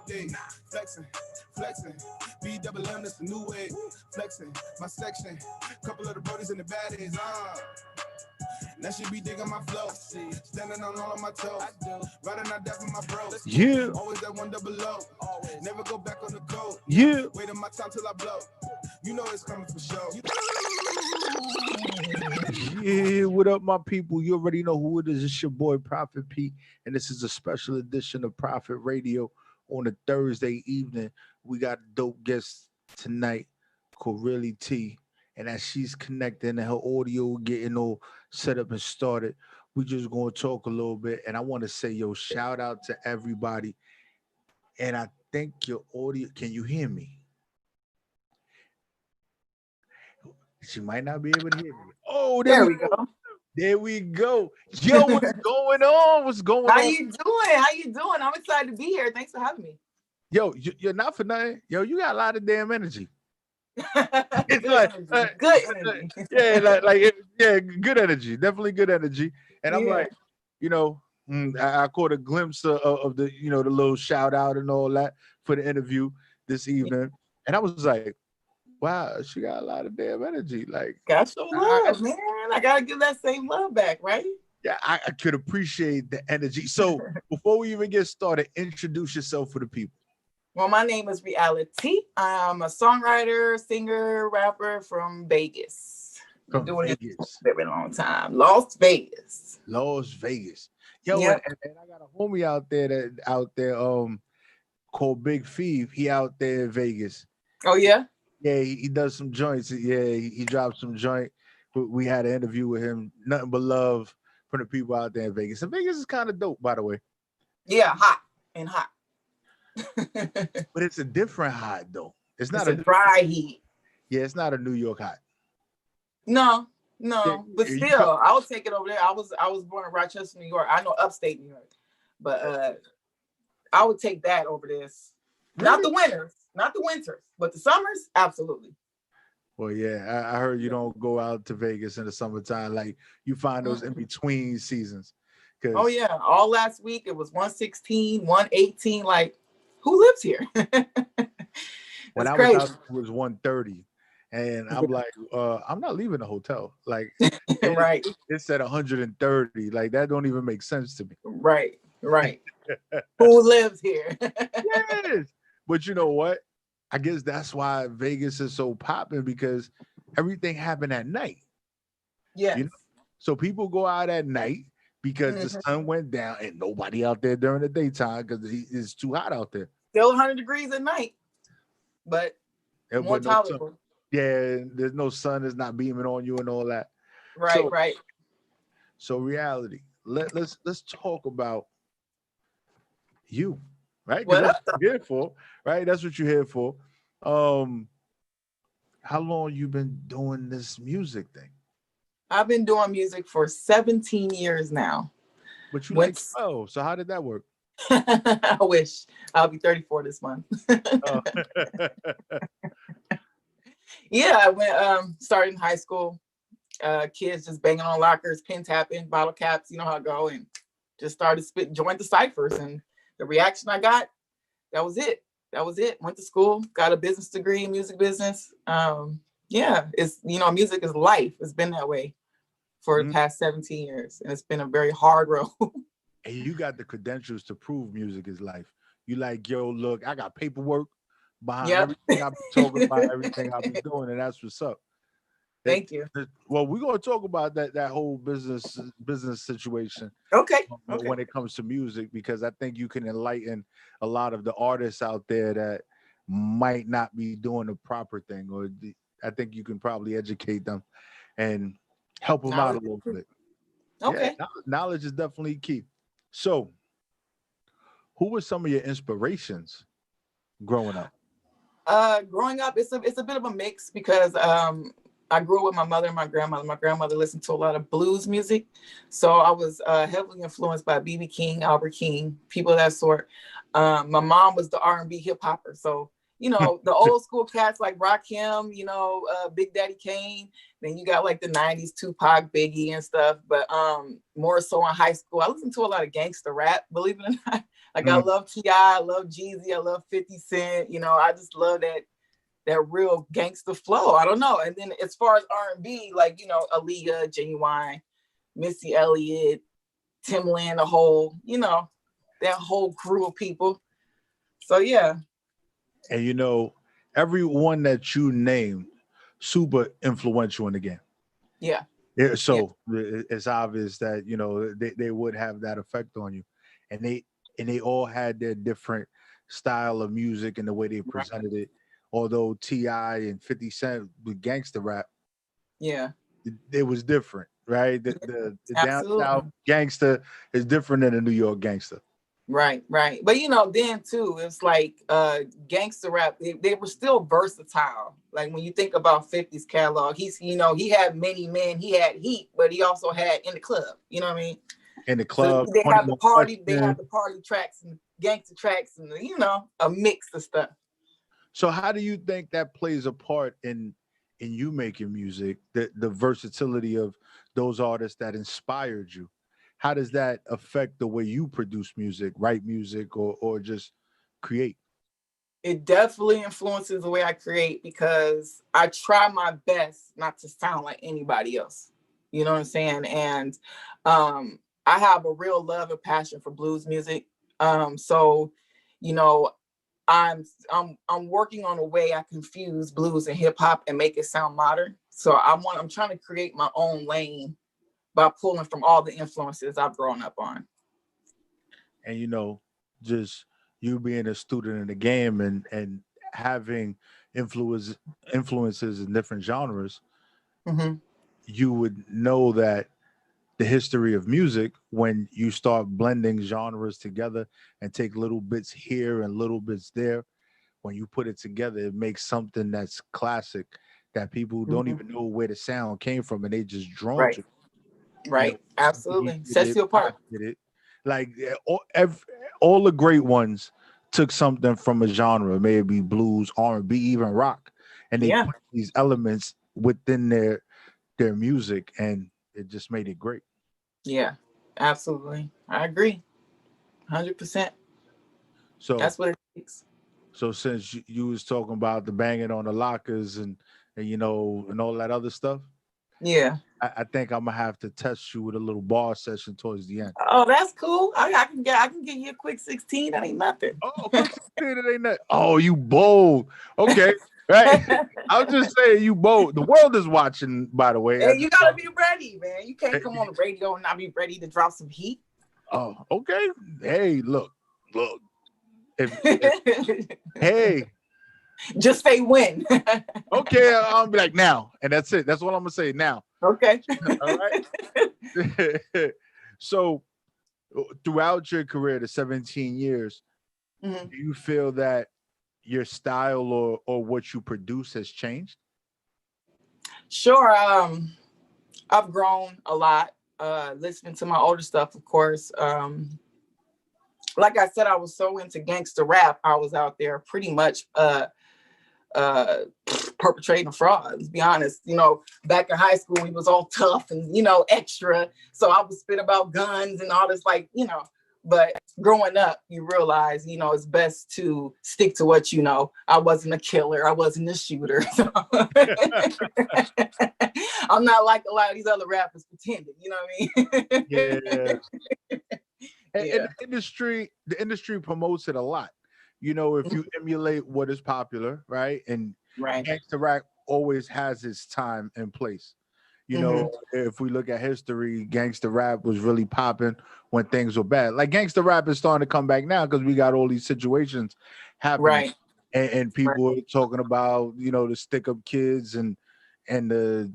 day. Flexing, flexing. B-double-M, that's the new way. Flexing, my section. Couple of the brodies in the baddies, Now she be digging my flow. Standing on all of my toes. Riding out death with my bros. Yeah. Always that 100. Never go back on the code. Yeah. Wait on my time till I blow. You know it's coming for sure. Yeah, what up, my people? You already know who it is. It's your boy, Prophet P, and this is a special edition of Prophet Radio on a Thursday evening. We got a dope guest tonight called Reali T, and as she's connecting and her audio getting all set up and started, we just going to talk a little bit, and I want to say, yo, shout out to everybody, and I think your audio, can you hear me? She might not be able to hear me. Oh, there we go. There we go. Yo, what's going on? What's going on? How you doing? How you doing? I'm excited to be here. Thanks for having me. Yo, you're not for nothing. Yo, you got a lot of damn energy. Good energy. Yeah, good energy. Definitely good energy. And I'm like, I caught a glimpse of the, the little shout out and all that for the interview this evening. And I was like, wow, she got a lot of damn energy. Like, got some love, man. I gotta give that same love back, right? Yeah, I could appreciate the energy. So before we even get started, introduce yourself for the people. Well, my name is Reali T. I'm a songwriter, singer, rapper from Vegas. From doing Vegas. it for a very long time. Las Vegas. Yo, yep. and I got a homie out there called Big Feeve. He out there in Vegas. Oh yeah. Yeah, he does some joints. Yeah, he dropped some joint. We had an interview with him. Nothing but love from the people out there in Vegas. And Vegas is kind of dope, by the way. Yeah, hot. But it's a different hot, though. It's not a dry heat. Yeah, it's not a New York hot. No. But still, I would take it over there. I was born in Rochester, New York. I know upstate New York. But I would take that over this. Really? Not the winters, but the summers, absolutely. Well, yeah, I heard you don't go out to Vegas in the summertime. Like, you find those in between seasons. Oh yeah, all last week it was 116, 118. Like, who lives here? When I was out, it was 130, and I'm like, I'm not leaving the hotel. Like, right? It said 130. Like, that don't even make sense to me. Right. Who lives here? Yes. But you know what? I guess that's why Vegas is so popping, because everything happened at night. Yeah. So people go out at night because the sun went down and nobody out there during the daytime because it's too hot out there. Still 100 degrees at night, but more tolerable. Yeah, there's no sun, it's not beaming on you and all that. Right. So reality. Let's talk about you. Right? That's what you're here for, right? That's what you're here for. How long you been doing this music thing? I've been doing music for 17 years now. But you like 12, so how did that work? I wish. I'll be 34 this month. Oh. Yeah, I went started in high school. Kids just banging on lockers, pin tapping, bottle caps, you know how it go, and just started joined the ciphers, and the reaction I got, that was it. Went to school, got a business degree in music business. Yeah, it's, music is life. It's been that way for the past 17 years. And it's been a very hard road. And you got the credentials to prove music is life. You like, yo, look, I got paperwork behind everything I've been talking about, everything I've been doing, and that's what's up. Thank you. Well, we're going to talk about that whole business situation. Okay. When it comes to music, because I think you can enlighten a lot of the artists out there that might not be doing the proper thing, or I think you can probably educate them and help them out a little bit. Okay. Yeah, knowledge is definitely key. So, who were some of your inspirations growing up? Growing up, it's a bit of a mix, because I grew up with my mother and my grandmother. My grandmother listened to a lot of blues music. So I was heavily influenced by B.B. King, Albert King, people of that sort. My mom was the R&B hip hopper. So, the old school cats like Rakim, Big Daddy Kane. Then you got like the 90s, Tupac, Biggie and stuff. But more so in high school, I listened to a lot of gangster rap, believe it or not. Like I love T.I., I love Jeezy, I love 50 Cent. You know, I just love that real gangster flow. I don't know. And then as far as R&B, like, you know, Aaliyah, Genuine, Missy Elliott, Timbaland, the whole, you know, that whole crew of people. So yeah. And you know, everyone that you named, super influential in the game. Yeah. So it's obvious that, you know, they would have that effect on you. And they all had their different style of music and the way they presented it. Although T.I. and 50 Cent with gangster rap, it was different, right? The down south gangster is different than the New York gangster. Right. But you know, then too, it's like gangster rap, they were still versatile. Like when you think about 50's catalog, he's, you know, he had many men, he had heat, but he also had In the Club, you know what I mean? In the club. So they have the party, tracks and gangster tracks and, you know, a mix of stuff. So how do you think that plays a part in you making music, the versatility of those artists that inspired you? How does that affect the way you produce music, write music, or just create? It definitely influences the way I create because I try my best not to sound like anybody else. You know what I'm saying? And I have a real love and passion for blues music. So, you know, I'm working on a way I can fuse blues and hip hop and make it sound modern. So I'm trying to create my own lane by pulling from all the influences I've grown up on. And you know, just you being a student in the game and having influences in different genres, you would know that the history of music, when you start blending genres together and take little bits here and little bits there, when you put it together, it makes something that's classic that people don't even know where the sound came from, and they just drawn to. Right. Absolutely. Sets you apart. Like all the great ones took something from a genre, maybe blues, R&B, even rock, and they put these elements within their music, and it just made it great. Yeah, absolutely. I agree. 100%. So that's what it takes. So since you was talking about the banging on the lockers and you know and all that other stuff, I think I'm gonna have to test you with a little bar session towards the end. Oh, that's cool. I can give you a quick 16. That ain't nothing. Oh, quick 16, it ain't nothing. Oh, you bold. Okay, right. I'm just saying you bold. The world is watching, by the way. Hey, you gotta be ready, man. You can't come on the radio and not be ready to drop some heat. Oh, okay. Hey, look. Hey. Just say when. Okay, I'll be like now, and that's it. That's what I'm gonna say now. Okay. All right. So, throughout your career, the 17 years, do you feel that your style or what you produce has changed? Sure. I've grown a lot. Listening to my older stuff, of course. Like I said, I was so into gangster rap. I was out there pretty much perpetrating fraud. Let's be honest. You know, back in high school, we was all tough and, you know, extra. So I would spit about guns and all this, like, you know. But growing up, you realize, you know, it's best to stick to what you know. I wasn't a killer. I wasn't a shooter. So I'm not like a lot of these other rappers pretending. You know what I mean? Yeah. And the industry promotes it a lot. You know, if you emulate what is popular, right? And gangster rap always has its time and place. You know, if we look at history, gangster rap was really popping when things were bad. Like gangster rap is starting to come back now because we got all these situations happening. And people are talking about, you know, the stick-up kids and the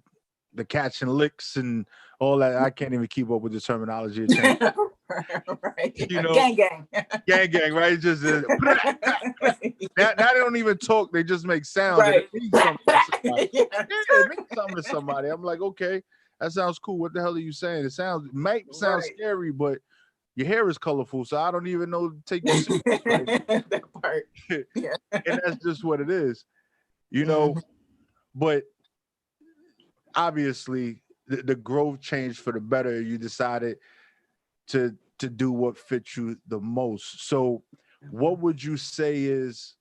catching licks and all that. I can't even keep up with the terminology. You know, gang, right? Just now they don't even talk; they just make sounds. Right. It means something it means something to somebody. I'm like, okay, that sounds cool. What the hell are you saying? It might sound scary, but your hair is colorful, so I don't even know to take you serious. Right? That part, and that's just what it is, you know. But obviously, the growth changed for the better. You decided to to do what fits you the most. So what would you say is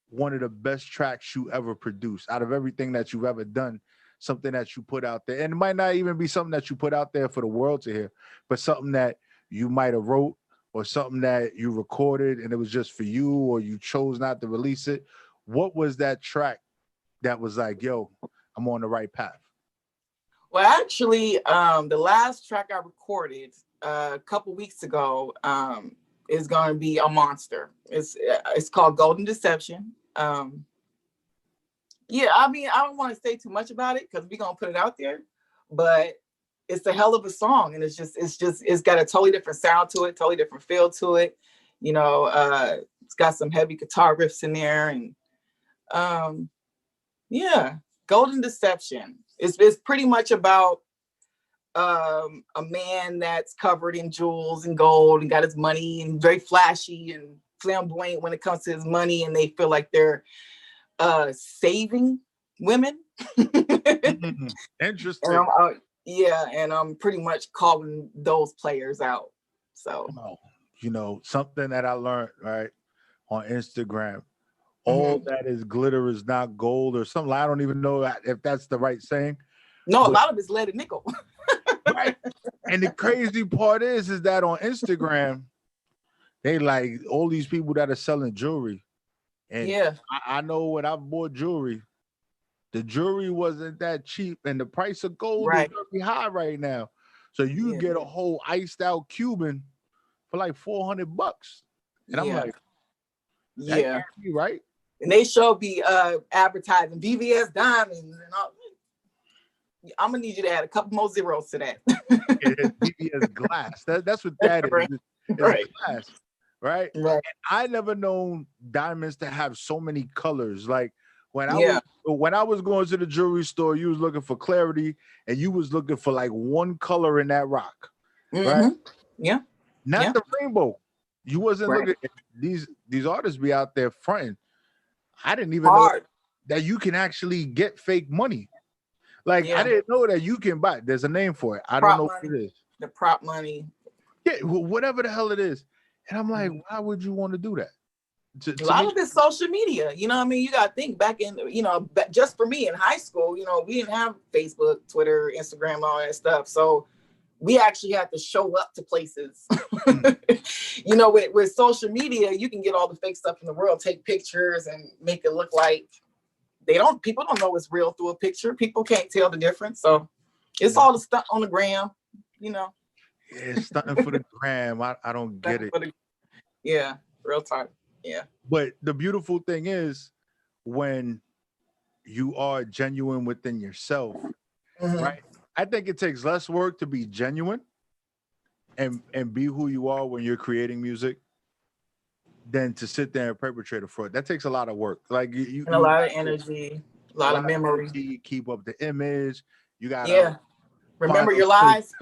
one of the best tracks you ever produced out of everything that you've ever done? Something that you put out there, and it might not even be something that you put out there for the world to hear, but something that you might have wrote or something that you recorded and it was just for you, or you chose not to release it. What was that track that was like, yo, I'm on the right path? Well, actually, the last track I recorded a couple weeks ago is going to be a monster. It's called Golden Deception. Yeah, I mean, I don't want to say too much about it because we're gonna put it out there, but it's a hell of a song, and it's got a totally different sound to it, totally different feel to it. You know, it's got some heavy guitar riffs in there, and yeah, Golden Deception. It's pretty much about a man that's covered in jewels and gold and got his money and very flashy and flamboyant when it comes to his money, and they feel like they're saving women. Interesting. And yeah, and I'm pretty much calling those players out. So, you know, something that I learned right on Instagram, all that is glitter is not gold, or something. I don't even know if that's the right saying. No, a lot of it's lead and nickel. Right. And the crazy part is that on Instagram, they like all these people that are selling jewelry. And yeah, I know when I bought jewelry, the jewelry wasn't that cheap, and the price of gold is very high right now. So you get a whole iced out Cuban for like $400. And I'm like, that can't be right. And they should be advertising VVS diamonds and all. I'm gonna need you to add a couple more zeros to that. VVS glass. That's what that is. It's glass. Right. And I never known diamonds to have so many colors. Like when I was going to the jewelry store, you was looking for clarity, and you was looking for like one color in that rock. Right. Yeah. Not the rainbow. You wasn't looking at these artists be out there fronting. I didn't even know that you can actually get fake money. Like I didn't know that you can buy. There's a name for it. I don't know what it is. The prop money. Yeah, whatever the hell it is. And I'm like, why would you want to do that? A lot of it's social media. You know what I mean? You got to think back in, you know, just for me in high school, you know, we didn't have Facebook, Twitter, Instagram, all that stuff. So we actually had to show up to places. You know, with social media, you can get all the fake stuff in the world, take pictures and make it look like people don't know it's real through a picture. People can't tell the difference. So it's all the stuff on the gram, you know. Yeah, it's stunting for the gram. I don't get it. Yeah, real time. Yeah. But the beautiful thing is when you are genuine within yourself, right? I think it takes less work to be genuine and be who you are when you're creating music than to sit there and perpetrate a fraud. That takes a lot of work. Like you and a lot of energy, a lot of memory. Keep up the image. You got remember your lies.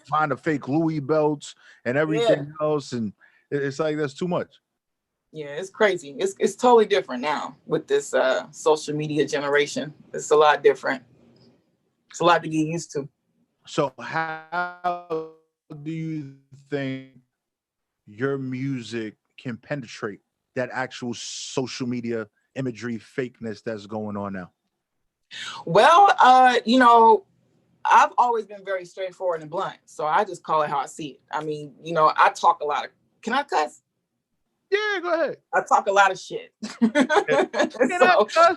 Find a fake Louis belts and everything else, and it's like that's too much. Yeah, it's crazy. It's totally different now with this social media generation. It's a lot different. It's a lot to get used to. So how do you think your music can penetrate that actual social media imagery fakeness that's going on now? Well, you know, I've always been very straightforward and blunt, so I just call it how I see it. I mean, you know, I talk a lot of. Can I cuss? Yeah, go ahead. I talk a lot of shit. So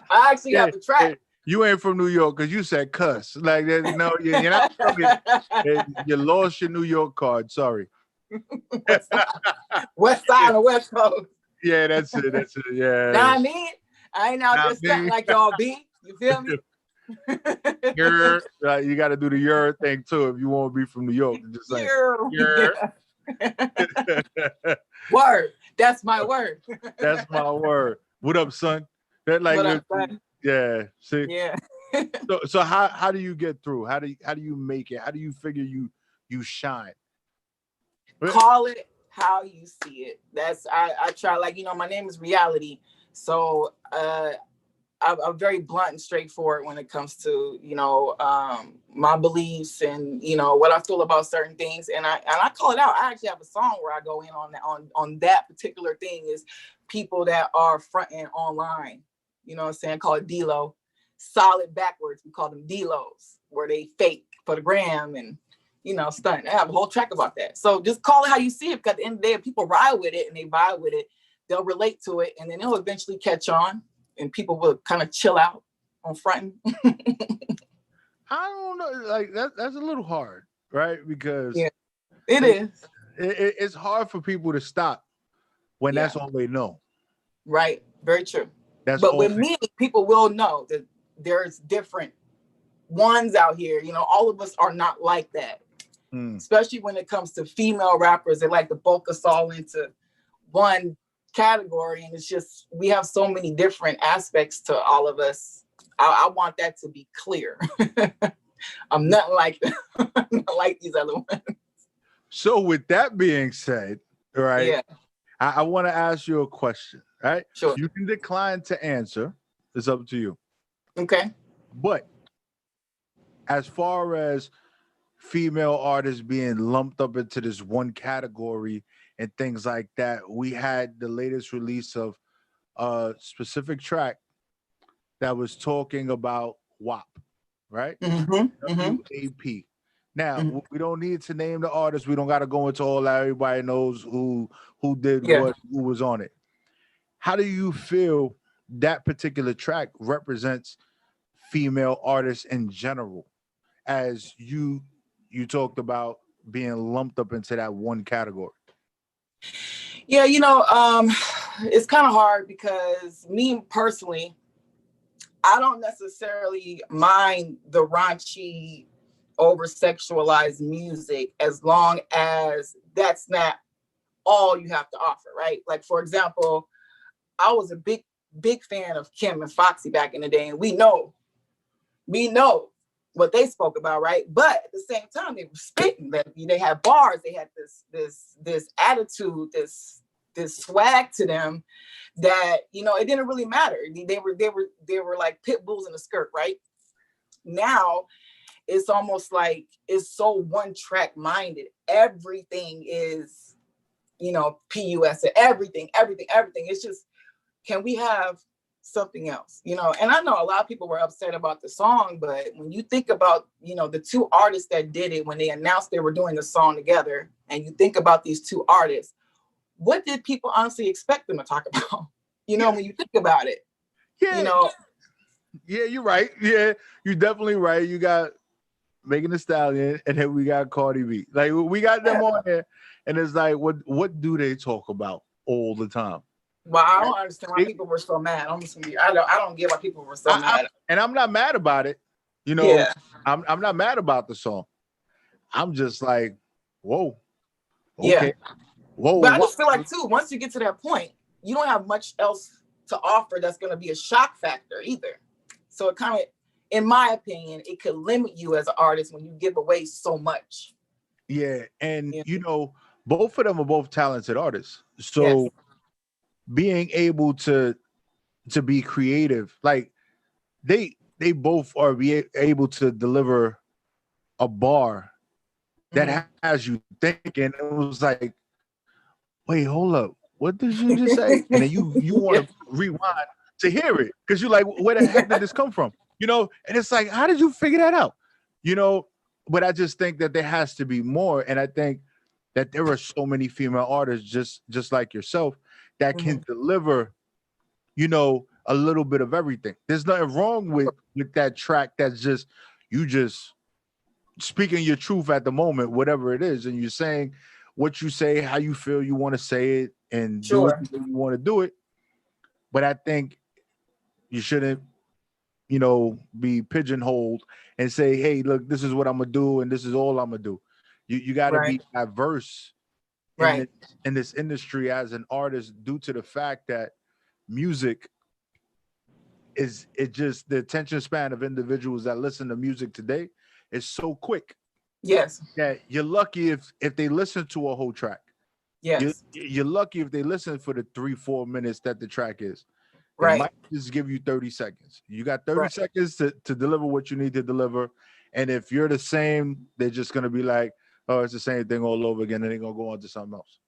I actually have the track. You ain't from New York because you said cuss. Like, you know, you're not from it. You lost your New York card. Sorry. West side or West Coast. Yeah, that's it. That's it. Yeah. Know what I mean? I ain't out there stuck like y'all be. You feel me? You got to do the your thing too if you want to be from New York. Just like word. That's my word. That's my word. What up, son? That like what up, son? Yeah. See? Yeah. So how do you get through? How do you make it? How do you figure you shine? Call it how you see it. That's I try, like, you know, my name is Reality. So I'm very blunt and straightforward when it comes to, you know, my beliefs and, you know, what I feel about certain things. And I call it out. I actually have a song where I go in on that particular thing, is people that are fronting online, you know what I'm saying? Call it D-Lo. Solid backwards. We call them D-Los, where they fake for the gram and, you know, stunt. I have a whole track about that. So just call it how you see it, because at the end of the day, if people ride with it and they vibe with it, they'll relate to it, and then it'll eventually catch on, and people will kind of chill out on fronting. I don't know, like that's a little hard, right? Because yeah, it is. It's hard for people to stop when that's all they know. Right, very true. That's but with me, people will know that there's different ones out here. You know, all of us are not like that. Especially when it comes to female rappers, they like to bulk us all into one category, and it's just, we have so many different aspects to all of us. I want that to be clear. I'm not like not like these other ones. So with that being said, right? Yeah. I want to ask you a question, right? Sure. You can decline to answer. It's up to you. Okay. But as far as female artists being lumped up into this one category and things like that, we had the latest release of a specific track that was talking about WAP, right? WAP. Now, we don't need to name the artist. We don't got to go into all that. Everybody knows who did what, who was on it. How do you feel that particular track represents female artists in general, as you talked about being lumped up into that one category? Yeah, you know, it's kind of hard, because me personally, I don't necessarily mind the raunchy, over-sexualized music, as long as that's not all you have to offer, right? Like, for example, I was a big fan of Kim and Foxy back in the day, and we know what they spoke about, right? But at the same time, they were spitting. They had bars. They had this attitude, this swag to them that, you know, it didn't really matter. They were like pit bulls in a skirt, right? Now it's almost like it's so one track minded. Everything is, you know, PUS. Everything. It's just, can we have something else, you know? And I know a lot of people were upset about the song, but when you think about, you know, the two artists that did it, when they announced they were doing the song together, and you think about these two artists, what did people honestly expect them to talk about? You know, when you think about it, you know. Yeah, you're right. Yeah, you're definitely right. You got Megan Thee Stallion, and then we got Cardi B. Like, we got them on there, and it's like, what do they talk about all the time? Well, I don't understand why people were so mad. I don't get why people were so mad. And I'm not mad about it. You know, I'm not mad about the song. I'm just like, whoa. Okay. Yeah. Whoa. But I just feel like, too, once you get to that point, you don't have much else to offer that's going to be a shock factor either. So it kind of, in my opinion, it could limit you as an artist when you give away so much. Yeah. And, you know, both of them are both talented artists. So being able to be creative, like they both are able to deliver a bar that has you thinking. It was like, wait, hold up, what did you just say? And then you want to rewind to hear it, because you're like, where the heck did this come from? You know, and it's like, how did you figure that out? You know, but I just think that there has to be more, and I think that there are so many female artists just like yourself that can deliver, you know, a little bit of everything. There's nothing wrong with that track that's just, you just speaking your truth at the moment, whatever it is, and you're saying what you say, how you feel you want to say it, and do it the way you want to do it. But I think you shouldn't, you know, be pigeonholed and say, hey, look, this is what I'm going to do, and this is all I'm going to do. You got to be diverse in this industry as an artist, due to the fact that music is, it just, the attention span of individuals that listen to music today is so quick. Yes. That you're lucky if they listen to a whole track. Yes. You're lucky if they listen for the 3-4 minutes that the track is. They Right. might just give you 30 seconds. You got 30 Right. seconds to deliver what you need to deliver. And if you're the same, they're just going to be like, oh, it's the same thing all over again. And they're going to go on to something else.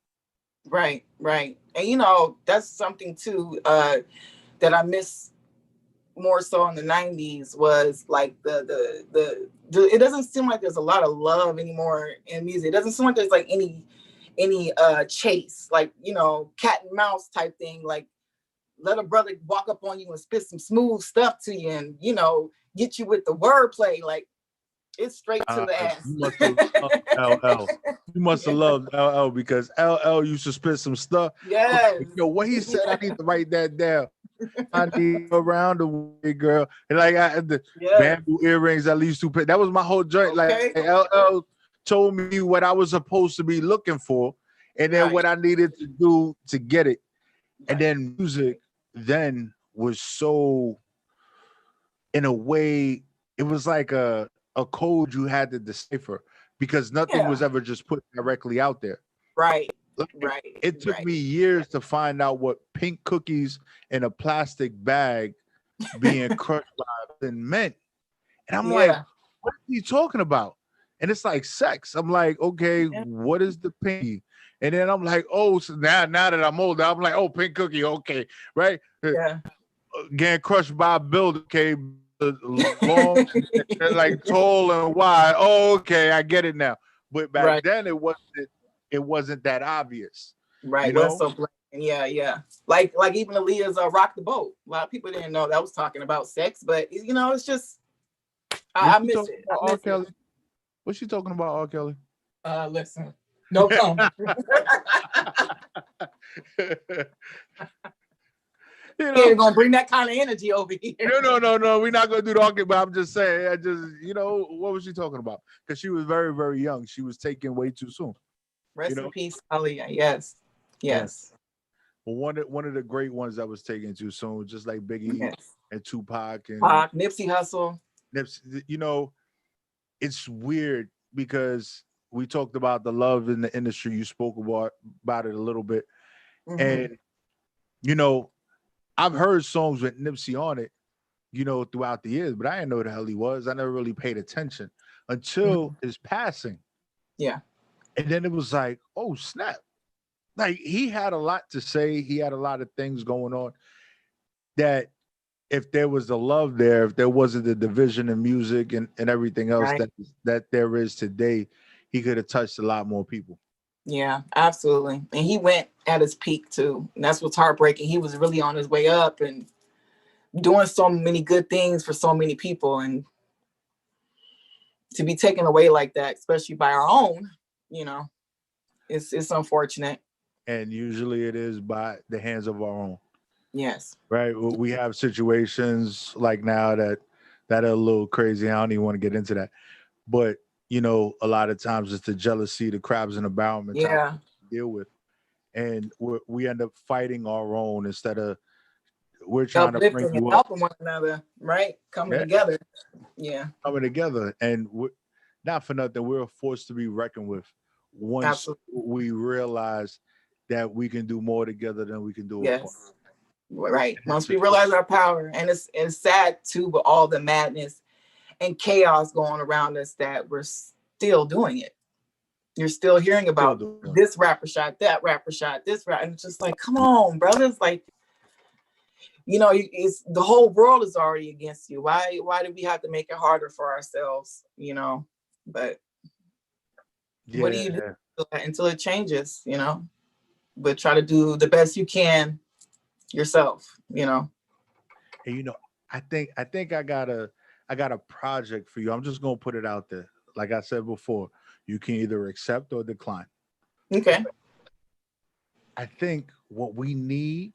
Right. Right. And, that's something too that I miss more so in the 90s was like the it doesn't seem like there's a lot of love anymore in music. It doesn't seem like there's like any chase, like, cat and mouse type thing, like let a brother walk up on you and spit some smooth stuff to you and get you with the wordplay. Like, it's straight to the ass. You must have loved LL. You must have loved LL because LL used to spit some stuff. Yes. What he said, I need to write that down. I need around the way, girl. And like the bamboo earrings I used to put. That was my whole joint. Okay. Like LL told me what I was supposed to be looking for, and then what I needed to do to get it. And then music then was so, in a way, it was like a code you had to decipher because nothing was ever just put directly out there. Right. Right. It took me years to find out what pink cookies in a plastic bag being crushed by and meant. And I'm like, what are you talking about? And it's like sex. I'm like, okay, what is the pinky? And then I'm like, oh, so now that I'm older, I'm like, oh, pink cookie, okay, right? Yeah. Getting crushed by a builder, okay, long, like tall and wide. Oh, okay, I get it now. But back then it wasn't that obvious. Right. Wasn't so blatant. Yeah. Like even Aaliyah's Rock the Boat. A lot of people didn't know that was talking about sex, but it's just I miss it. R. Kelly. What's she talking about, R. Kelly? Listen. No comment. You're gonna bring that kind of energy over here. No. We're not gonna do talking, but I'm just saying. What was she talking about? Because she was very, very young. She was taken way too soon. Rest in peace, Aaliyah. Yes. Well, one of the great ones that was taken too soon, just like Biggie and Tupac and Nipsey Hussle. It's weird because we talked about the love in the industry. You spoke about it a little bit, and I've heard songs with Nipsey on it, throughout the years, but I didn't know who the hell he was. I never really paid attention until his passing. Yeah. And then it was like, oh, snap. Like, he had a lot to say. He had a lot of things going on that if there was the love there, if there wasn't the division in music and everything else that there is today, he could have touched a lot more people. Yeah, absolutely. And he went at his peak too. And that's what's heartbreaking. He was really on his way up and doing so many good things for so many people. And to be taken away like that, especially by our own, it's unfortunate. And usually it is by the hands of our own. Yes. Right. We have situations like now that are a little crazy. I don't even want to get into that. But, a lot of times it's the jealousy, the crabs in the barrel mentality to deal with. And we end up fighting our own instead of we're trying to bring you up. Helping one another, right? Coming together. Yeah. Coming together. And not for nothing, we're forced to be reckoned with once we realize that we can do more together than we can do apart. Right. Once we realize our power. And it's sad too, with all the madness and chaos going around us, that we're still doing it. You're still hearing about this rapper shot, that rapper shot, this rapper. And it's just like, come on, brothers. Like, it's the whole world is already against you. Why do we have to make it harder for ourselves? But what do you do until it changes, But try to do the best you can yourself, And I think I got a project for you. I'm just gonna put it out there. Like I said before, you can either accept or decline. Okay. I think what we need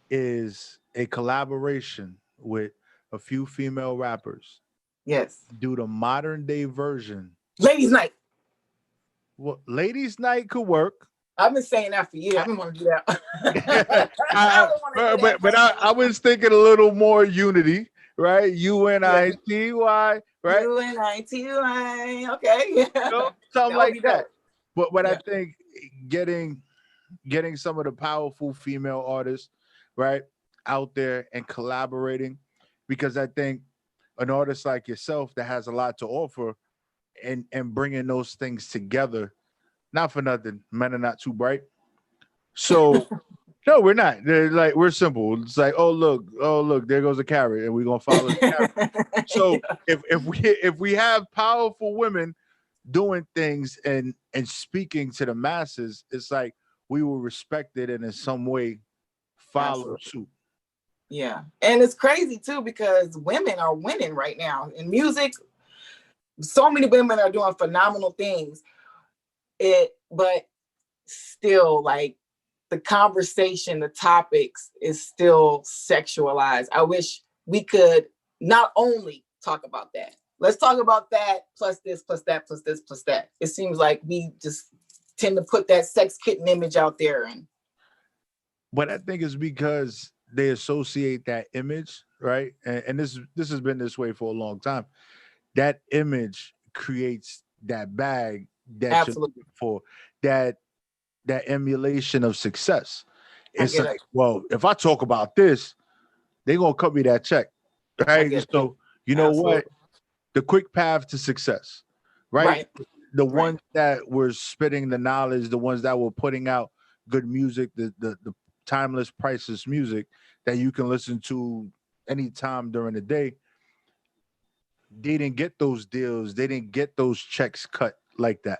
is a collaboration with a few female rappers. Yes. Do the modern day version. Ladies' night. Well, ladies' night could work. I've been saying that for years. I didn't want to do that. but I was thinking a little more unity, right? UNITY, right? UNITY. Okay. Something like that. But I think getting some of the powerful female artists, right? out there and collaborating, because I think an artist like yourself that has a lot to offer and bringing those things together, not for nothing, men are not too bright. So no, we're not. They're like, we're simple. It's like, oh look, there goes a carrot, and we're gonna follow the carrot. So if we have powerful women doing things and speaking to the masses, it's like we will respect it and in some way follow suit. Yeah. And it's crazy too, because women are winning right now in music. So many women are doing phenomenal things. But still, like, the conversation, the topics is still sexualized. I wish we could not only talk about that. Let's talk about that, plus this, plus that, plus this, plus that. It seems like we just tend to put that sex kitten image out there. But I think it's because they associate that image, right? And this has been this way for a long time. That image creates that bag that Absolutely. you're looking for, that emulation of success. It's like, well, if I talk about this, they're gonna cut me that check, right? So you know what? The quick path to success, right? The ones that were spitting the knowledge, the ones that were putting out good music, the timeless, priceless music that you can listen to anytime during the day. They didn't get those deals. They didn't get those checks cut like that.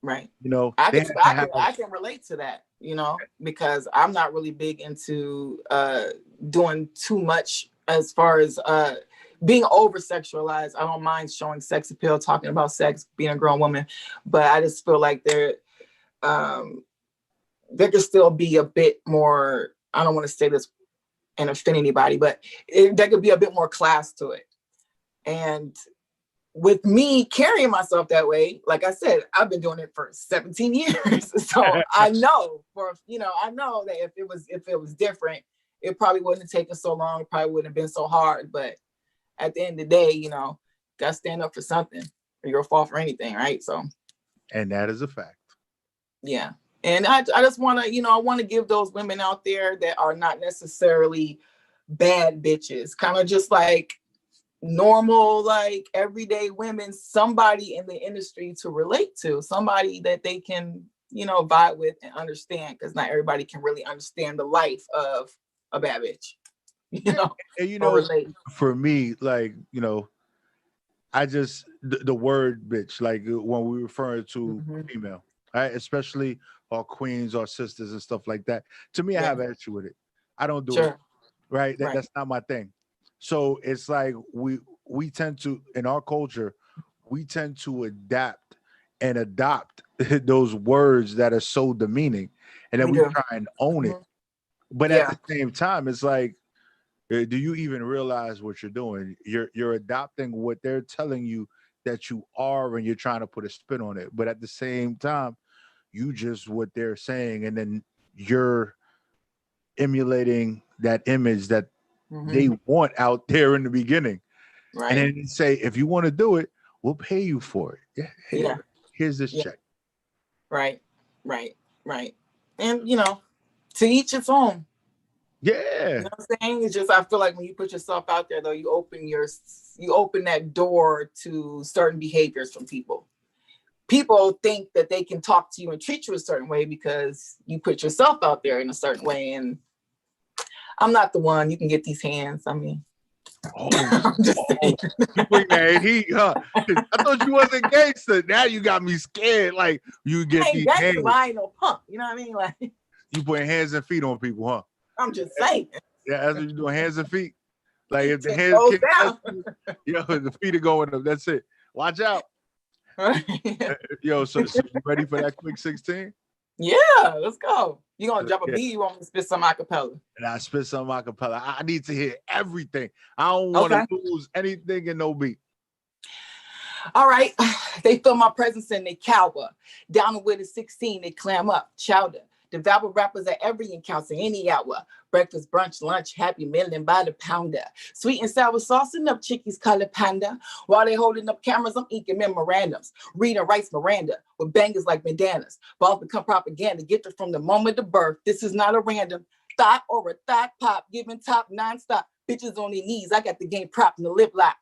Right. You know, I can relate to that, you know, because I'm not really big into doing too much as far as being over sexualized. I don't mind showing sex appeal, talking about sex, being a grown woman, but I just feel like there could still be a bit more, I don't want to say this and offend anybody, but there could be a bit more class to it. And with me carrying myself that way, like I said, I've been doing it for 17 years. So I know that if it was different, it probably wouldn't have taken so long. It probably wouldn't have been so hard. But at the end of the day, you know, got to stand up for something or you'll fall for anything. Right. So. And that is a fact. Yeah. And I just want to, I want to give those women out there that are not necessarily bad bitches, kind of just like normal, like everyday women, somebody in the industry to relate to, somebody that they can, vibe with and understand, because not everybody can really understand the life of a bad bitch, And for me, like, I just, the word bitch, like when we refer to female, right? Especially our queens, our sisters and stuff like that. To me, I have an issue with it. I don't do it, right? That's not my thing. So it's like we tend to, in our culture, we tend to adapt and adopt those words that are so demeaning, and then we try and own it. But at the same time, it's like, do you even realize what you're doing? You're adopting what they're telling you that you are, and you're trying to put a spin on it. But at the same time, you just what they're saying, and then you're emulating that image that they want out there in the beginning. Right. And then say, if you want to do it, we'll pay you for it. Here's this check. Right. And, to each its own. Yeah. You know what I'm saying? It's just, I feel like when you put yourself out there, though, you open that door to certain behaviors from people. People think that they can talk to you and treat you a certain way because you put yourself out there in a certain way. And I'm not the one. You can get these hands. I mean, you bring that heat, huh? I thought you wasn't gangster. Now you got me scared. Like, you get these hands. I ain't no punk. You know what I mean? Like, you putting hands and feet on people, huh? I'm just saying. Yeah, that's what you doing, hands and feet. Like, if the hands can't, the feet are going up. That's it. Watch out. Yo, so you ready for that quick 16? Yeah, let's go. You gonna drop a beat? You want me to spit some acapella? And I spit some acapella. I need to hear everything. I don't want to lose anything in no beat. All right. They feel my presence and they cower. Down with a 16, they clam up. Chowder. Devour rappers at every encounter, any hour. Breakfast, brunch, lunch, happy meal and by the pounder. Sweet and sour sauce and up chickies color panda. While they holding up cameras, I'm inking memorandums. Reading Rice Miranda with bangers like bandanas. Balls become propaganda, gifted from the moment of birth. This is not a random. thought or a thought pop, giving top nonstop. Bitches on their knees. I got the game propped in the lip lock.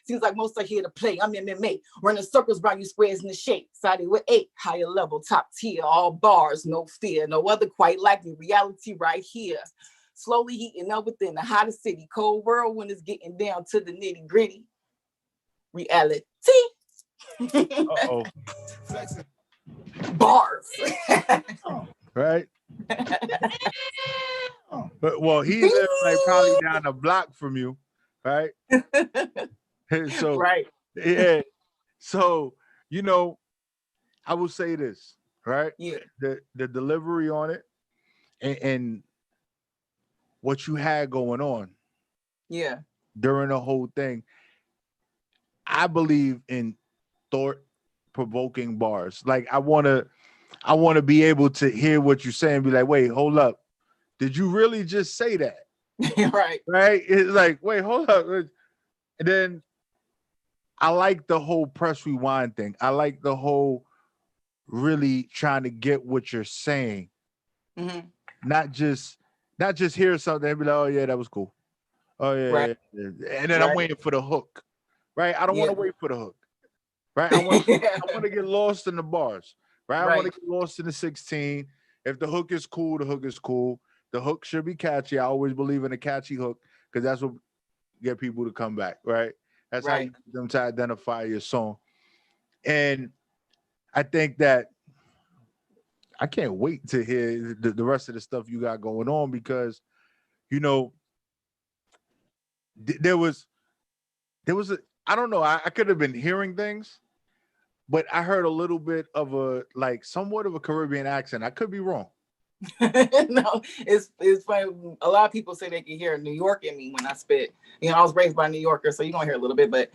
Seems like most are here to play. I'm MMA, running circles around you squares in the shape. Sided with 8, higher level, top tier, all bars, no fear, no other quite like me. Reality right here. Slowly heating up within the hottest city. Cold world when it's getting down to the nitty gritty. Reality. Uh-oh. Bars. Right? But well, he lives like probably down the block from you, right? So right. yeah. So, I will say this, right? Yeah. The delivery on it and what you had going on. Yeah. During the whole thing. I believe in thought-provoking bars. Like I want to be able to hear what you're saying, be like, wait, hold up. Did you really just say that? Right. Right? It's like, wait, hold up. And then I like the whole press rewind thing. I like the whole really trying to get what you're saying. Mm-hmm. Not just hear something and be like, oh yeah, that was cool. Oh yeah, right. Yeah. And then I'm waiting for the hook. Right? I don't want to wait for the hook. Right? I want to get lost in the bars. Right? I want to get lost in the 16. If the hook is cool, the hook is cool. The hook should be catchy. I always believe in a catchy hook because that's what get people to come back, right? That's how you get them to identify your song. And I think that I can't wait to hear the rest of the stuff you got going on because, there was a, I don't know, I could have been hearing things, but I heard a little bit of somewhat of a Caribbean accent. I could be wrong. No, it's funny. A lot of people say they can hear New York in me when I spit. I was raised by a New Yorker, so you're gonna hear a little bit, but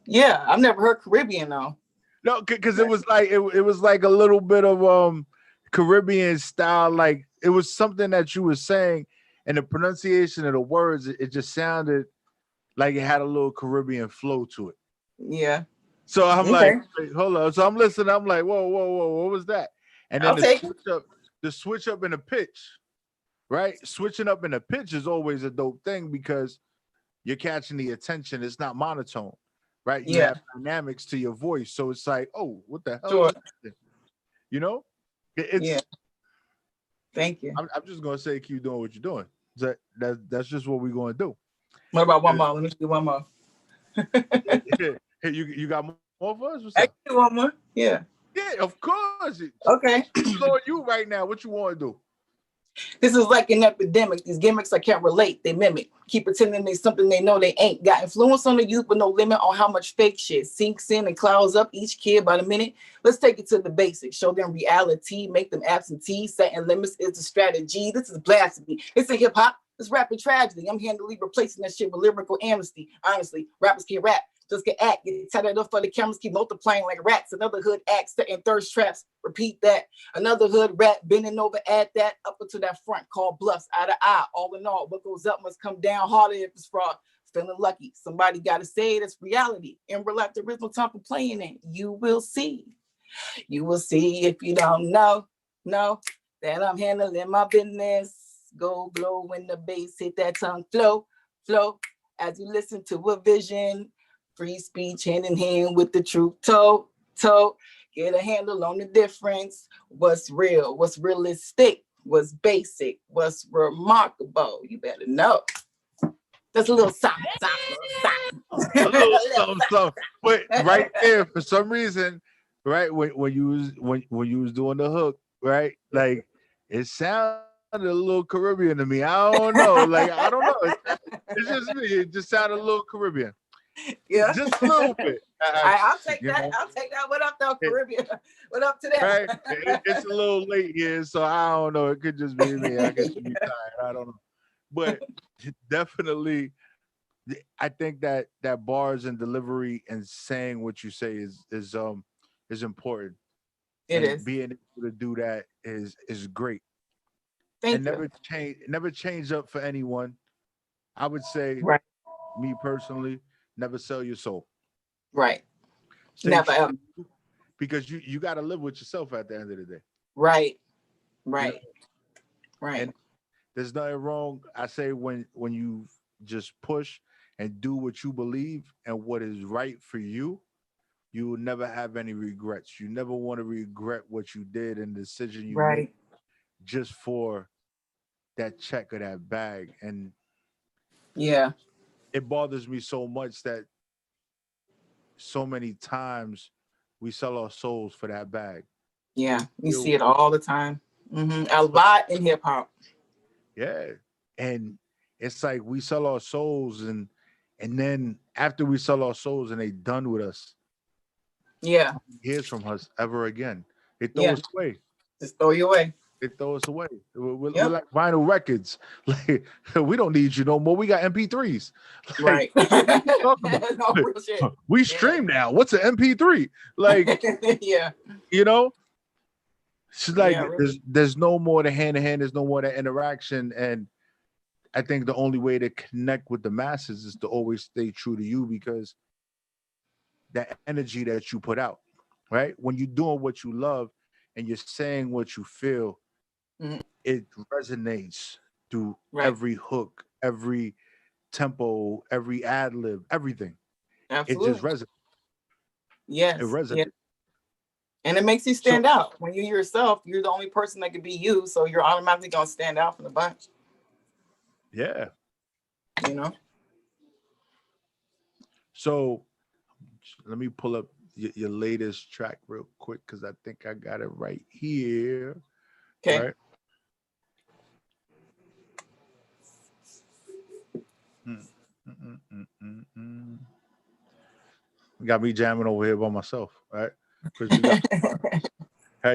yeah, I've never heard Caribbean though. No, because it was like it was like a little bit of Caribbean style, like it was something that you were saying, and the pronunciation of the words, it just sounded like it had a little Caribbean flow to it. Yeah. So I'm like, wait, hold on. So I'm listening. I'm like, whoa, what was that? And then the switch up in the pitch, right? Switching up in the pitch is always a dope thing because you're catching the attention. It's not monotone, right? You have dynamics to your voice. So it's like, oh, what the hell? It's Thank you. I'm just gonna say keep doing what you're doing. That's just what we're gonna do. What about one more? Let me do one more. Hey, you got more for us? What's I up? can do one more. Yeah. Yeah, of course. Okay. It's on you right now. What you want to do? This is like an epidemic. These gimmicks I can't relate. They mimic. Keep pretending they something they know they ain't. Got influence on the youth, but no limit on how much fake shit sinks in and clouds up each kid by the minute. Let's take it to the basics. Show them reality. Make them absentee. Setting limits is the strategy. This is blasphemy. It's a hip hop. It's rapping tragedy. I'm handily replacing that shit with lyrical amnesty. Honestly, rappers can't rap. Just get act, get tied up for the cameras, keep multiplying like rats. Another hood act, setting thirst traps, repeat that. Another hood rat, bending over, add that up into that front, called bluffs, eye to eye. All in all, what goes up must come down harder if it's fraud. Feeling lucky, somebody gotta say it, it's reality. In real life, there is no time for playing it. You will see. You will see if you don't know that I'm handling my business. Go blow when the bass hit that tongue flow, as you listen to a vision. Free speech hand in hand with the truth. Toe. Get a handle on the difference. What's real? What's realistic? What's basic? What's remarkable? You better know. That's a little something. A little something. But right there, for some reason, right when you was doing the hook, right, like it sounded a little Caribbean to me. I don't know. Like I don't know. It's just me. It just sounded a little Caribbean. Yeah, just a little bit. I'll take that. I'll take that. What up, though, Caribbean? What up to that? Right? It's a little late here, so I don't know. It could just be me. I guess be tired. I don't know, but definitely, I think that bars and delivery and saying what you say is important. It is. Being able to do that is great. Thank and you. Never change up for anyone. I would say, right. Me personally. Never sell your soul. Right. Stay Never ever. Because you got to live with yourself at the end of the day. Right. Right. There's nothing wrong. I say when you just push and do what you believe and what is right for you, you will never have any regrets. You never want to regret what you did and the decision you made Right. just for that check or that bag. And Yeah. it bothers me so much that so many times we sell our souls for that bag. Yeah. You You- see it all the time. A lot in hip hop. Yeah. And it's like we sell our souls and then after we sell our souls and they done with us, Yeah. hears from us ever again. They throw Yeah. us away. Just throw you away. They throw us away. We're Yep. like vinyl records. Like we don't need you no more. We got MP3s. Like, Right. talk about? No, real shit. We stream now. What's an MP3? Like, Yeah. you know, it's like Yeah, really. there's no more the hand to hand. There's no more the interaction. And I think the only way to connect with the masses is to always stay true to you because that energy that you put out, right? When you're doing what you love and you're saying what you feel, it resonates through every hook, every tempo, every ad lib, everything. Absolutely. It just resonates. Yes. It resonates. Yeah. And it makes you stand out. When you're yourself, you're the only person that can be you. So you're automatically going to stand out from the bunch. Yeah. You know? So let me pull up your latest track real quick because I think I got it right here. Okay. Right? Got me jamming over here by myself, right? Because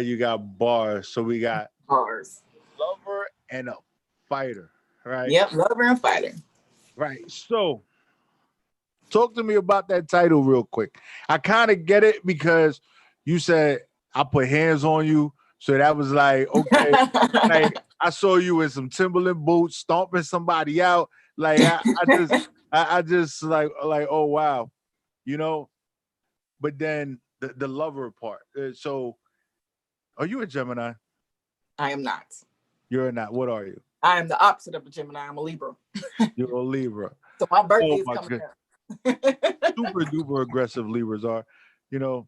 you got bars. So we got bars, lover and a fighter, right? Yep, lover and fighter. Right. So talk to me about that title real quick. I kind of get it because you said I put hands on you. So that was like, okay, like I saw you in some Timberland boots stomping somebody out. Like I just like, oh wow, you know. But then the lover part. So, are you a Gemini? I am not. You're not. What are you? I am the opposite of a Gemini. I'm a Libra. You're a Libra. So my birthday is coming up. Super duper aggressive Libras are, you know.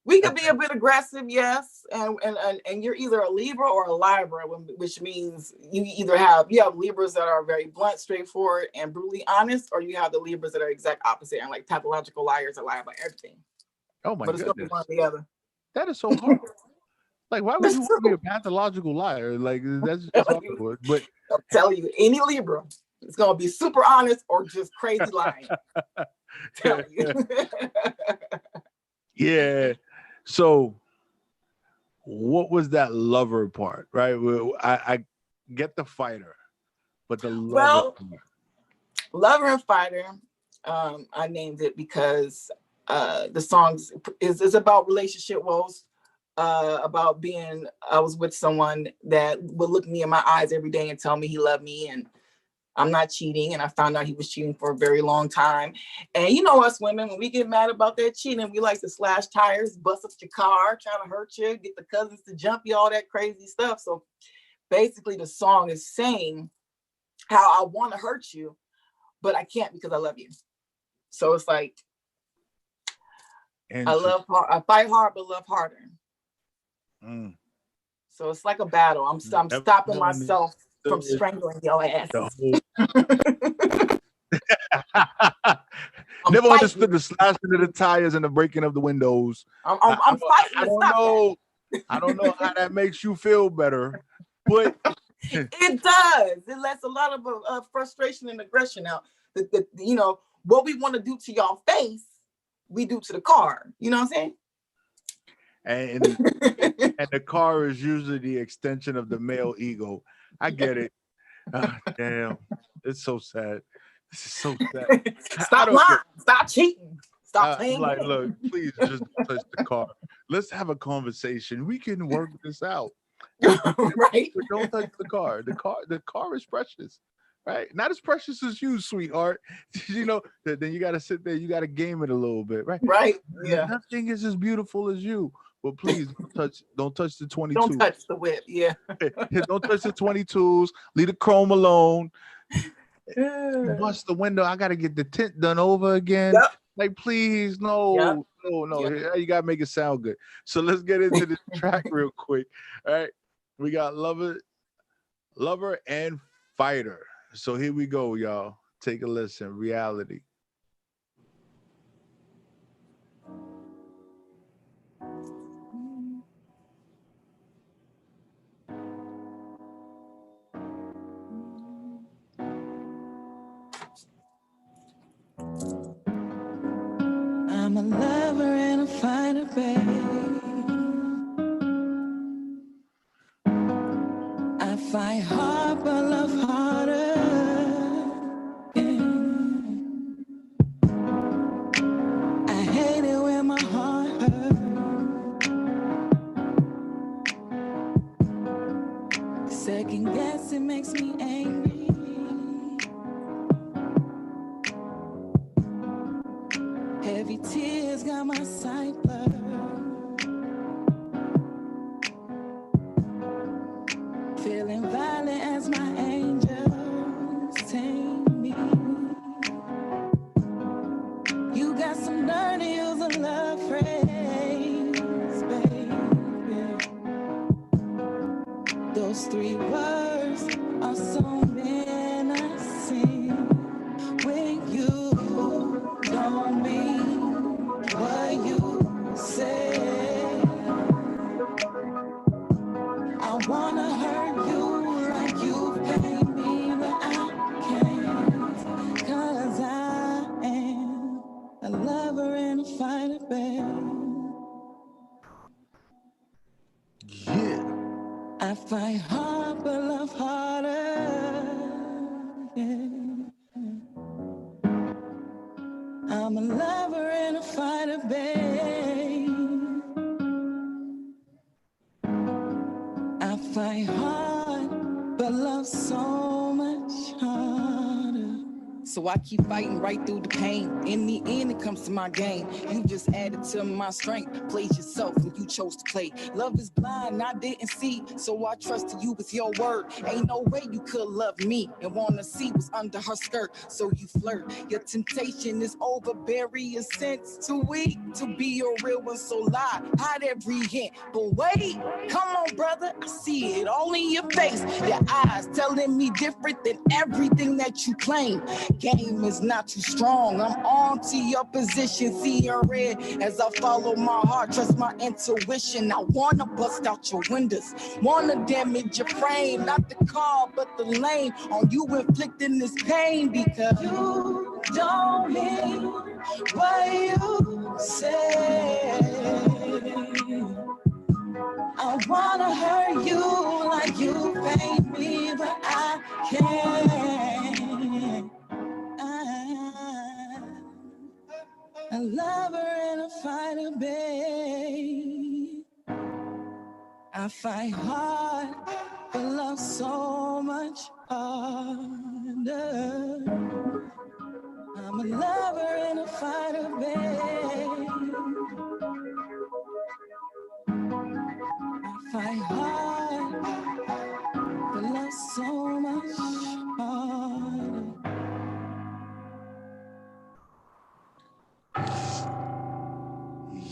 We could be a bit aggressive, yes, and you're either a Libra or a Libra, which means you have Libras that are very blunt, straightforward, and brutally honest, or you have the Libras that are exact opposite and like pathological liars that lie about everything. Oh my goodness! But it's gonna be one or the other. That is so hard. Like, why would you want to be a pathological liar? Like that's hard. But I'm telling you, any Libra, it's gonna be super honest or just crazy lying. Tell you. Yeah. So, what was that lover part, right? I get the fighter, but the lover part. Lover and fighter, I named it because the song is about relationship woes, about I was with someone that would look me in my eyes every day and tell me he loved me and I'm not cheating, and I found out he was cheating for a very long time. And you know us women, when we get mad about that cheating, we like to slash tires, bust up your car, trying to hurt you, get the cousins to jump you, all that crazy stuff. So basically the song is saying how I want to hurt you, but I can't because I love you. So it's like, I fight hard, but love harder. So it's like a battle. I'm stopping myself from strangling your ass. Never understood the slashing of the tires and the breaking of the windows. I'm fighting. I don't know how that makes you feel better, but it does. It lets a lot of frustration and aggression out. You know what we want to do to y'all face, we do to the car. You know what I'm saying? And the car is usually the extension of the male ego. I get it. Damn, it's so sad. This is so sad. Stop lying. Stop cheating. Stop playing. Like, look, please just touch the car. Let's have a conversation. We can work this out. Right. But don't touch the car. The car is precious. Right? Not as precious as you, sweetheart. You know, then you got to sit there. You got to game it a little bit. Right? Right. Yeah. Nothing is as beautiful as you. but please don't touch the 22. Don't touch the whip. Yeah. Don't touch the 22s. Leave the chrome alone. Bust the window. I gotta get the tint done over again. Yep. Like, please, no. Yep. You gotta make it sound good. So let's get into the track real quick. All right, we got Lover and Fighter. So here we go, y'all. Take a listen. Reality. I'm a lover and a fighter, babe. I fight hard but love harder. Yeah. I hate it when my heart hurts. Second guess, it makes me angry. Heavy tears got my sight blurred. Feeling violent as my angels tame me. You got some dirty use of love phrase, baby. Those 3 words are so menacing. When you don't mean what you say, I wanna hurt you like you paid me, but I can't, 'cause I am a lover and a fighter, babe. Yeah. I fight hard but love harder. Yeah. I'm a lover and a fighter, babe. I fight hard, but love so much harder. So I keep fighting right through the pain. In the end, it comes to my game. You just added to my strength. Played yourself and you chose to play. Love is blind, I didn't see. So I trusted you with your word. Ain't no way you could love me and wanna see what's under her skirt. So you flirt. Your temptation is overbearing. Your sense too weak to be a real one. So lie, hide every hint. But wait, come on, brother. I see it all in your face. Your eyes telling me different than everything that you claim. Game is not too strong. I'm on to your position, seeing red as I follow my heart, trust my intuition. I wanna bust out your windows, wanna damage your frame, not the car but the lane. On you inflicting this pain because you don't mean what you say. I wanna hurt you like you paid me, but I can't. A lover and a fighter, babe. I fight hard, but love so much harder. I'm a lover and a fighter, babe. I fight hard, but love so much harder.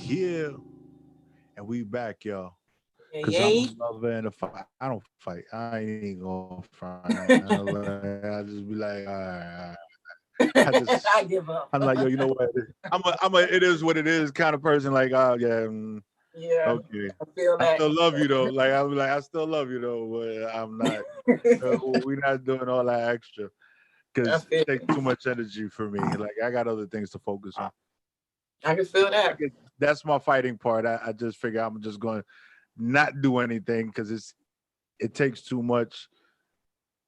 Yeah. And we back, y'all. Because Yeah. I'm a lover and a fight. I don't fight. I ain't gonna front. I just be like, all right. I give up. I'm like, yo, you know what? I'm a it is what it is kind of person. Like, oh yeah. Yeah. Okay. I feel that. I still love you though. Like I'm like, I still love you though, but I'm not. We're not doing all that extra because it takes too much energy for me. Like I got other things to focus on. I can feel that. That's my fighting part. I just figure I'm just going to not do anything because it takes too much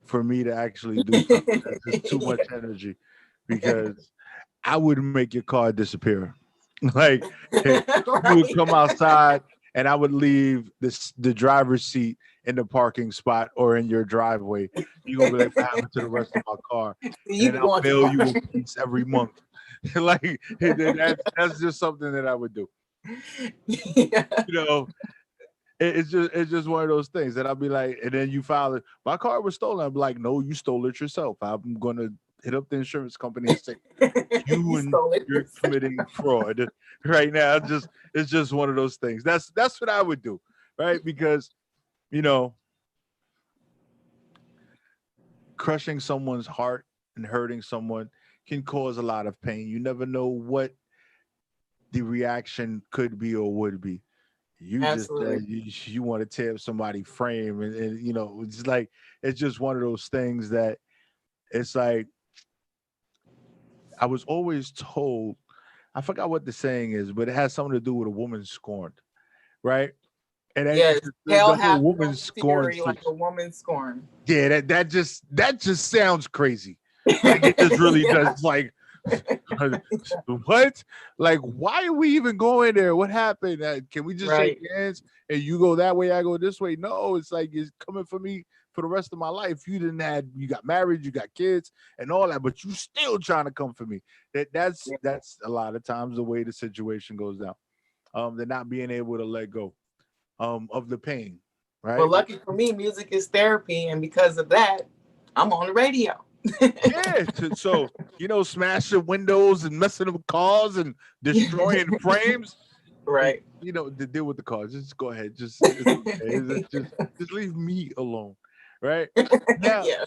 for me to actually do something. It's too much energy because I wouldn't make your car disappear. Like you would come outside and I would leave the driver's seat in the parking spot or in your driveway. You're gonna be like, what happened to the rest of my car? And I'll bail you a piece every month. Like that's just something that I would do. Yeah. You know, it's just one of those things that I'll be like, and then you file it. My car was stolen. I'm like, no, you stole it yourself. I'm gonna hit up the insurance company and say you You and stole it. you're committing fraud right now. It's just one of those things. That's what I would do, right? Because you know, crushing someone's heart and hurting someone can cause a lot of pain. You never know what the reaction could be or would be. You just Absolutely. you want to tear up somebody's frame, and you know, it's like it's just one of those things that it's like I was always told. I forgot what the saying is, but it has something to do with a woman scorned, right? And Yes. the Hell whole hath woman no scorned. fury like a woman scorned. Yeah, that just sounds crazy. Like it just really Yeah. does. Like what? Like why are we even going there? What happened? Can we just shake Right. hands and you go that way, I go this way? No, it's like it's coming for me for the rest of my life. You got married, you got kids, and all that, but you still trying to come for me. Yeah. That's a lot of times the way the situation goes down. They're not being able to let go of the pain, Well, right? lucky for me, music is therapy, and because of that, I'm on the radio. Yeah, so you know, smashing windows and messing up cars and destroying frames. Right. You know, to deal with the cars. Just go ahead. Just it's okay. Just leave me alone, right? Now, Yeah.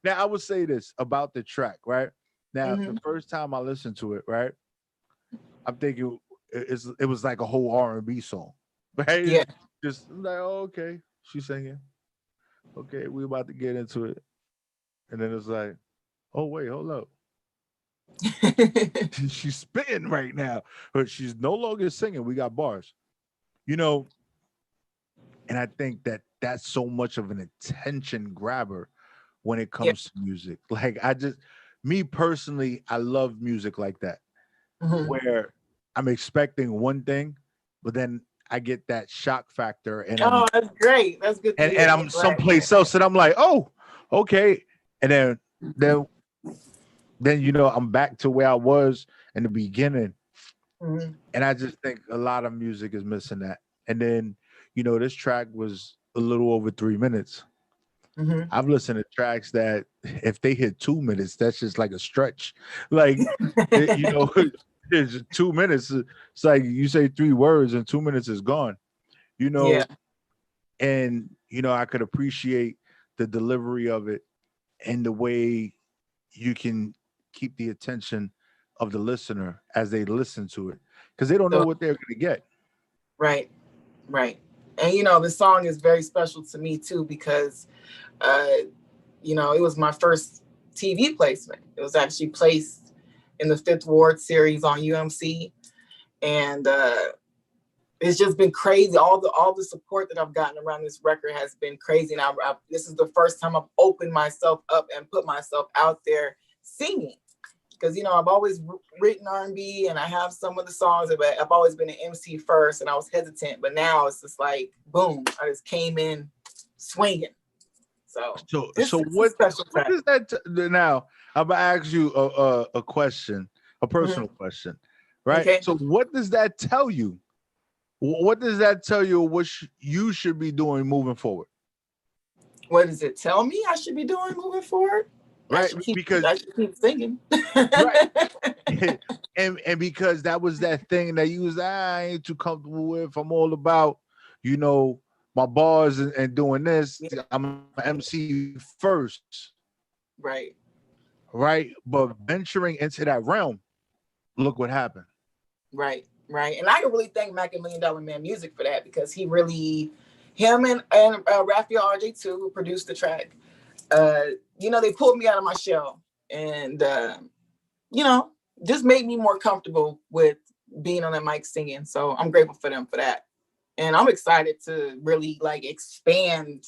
now I would say this about the track, right? Now, the Hmm. first time I listened to it, right, I'm thinking it was like a whole R&B song, right? Yeah. Just like, oh, okay, she's singing. Okay, we about to get into it, and then it's like, oh wait, hold up. She's spitting right now, but she's no longer singing. We got bars, you know, and I think that that's so much of an attention grabber when it Yeah. comes to music. Like me personally, I love music like that, Hmm. where I'm expecting one thing, but then I get that shock factor, and Oh, that's great. That's good to and hear. I'm I'm glad. someplace else, and I'm like, oh, okay, and then you know I'm back to where I was in the beginning. Hmm. And I just think a lot of music is missing that. And then, you know, this track was a little over 3 minutes. Hmm. I've listened to tracks that if they hit 2 minutes, that's just like a stretch. Like, you know, it's 2 minutes. It's like you say three words and 2 minutes is gone, you Yeah. know, and, you know, I could appreciate the delivery of it and the way you can keep the attention of the listener as they listen to it because they don't know So, what they're going to get. right. Right. And the song is very special to me too because uh, it was my first TV placement. It was actually placed in the Fifth Ward series on UMC, and it's just been crazy. All the support that I've gotten around this record has been crazy. And this is the first time I've opened myself up and put myself out there singing. Because I've always written R&B and I have some of the songs, but I've always been an MC first, and I was hesitant. But now it's just like boom, I just came in swinging. So this is a special what track. is that now? I'm gonna ask you a question, a personal question, right? Okay. So what does that tell you? What does that tell you? What you should be doing moving forward? What does it tell me I should be doing moving forward? I Right? should keep Because singing. right. and because that was that thing that you was I ain't too comfortable with. I'm all about, you know, my bars and doing this. Yeah. I'm an MC first, Right. right? But venturing into that realm, look what happened. Right. Right. And I can really thank Mac and Million Dollar Man Music for that, because him and Raphael RJ too, who produced the track, they pulled me out of my shell and just made me more comfortable with being on the mic singing. So I'm grateful for them for that. And I'm excited to really like expand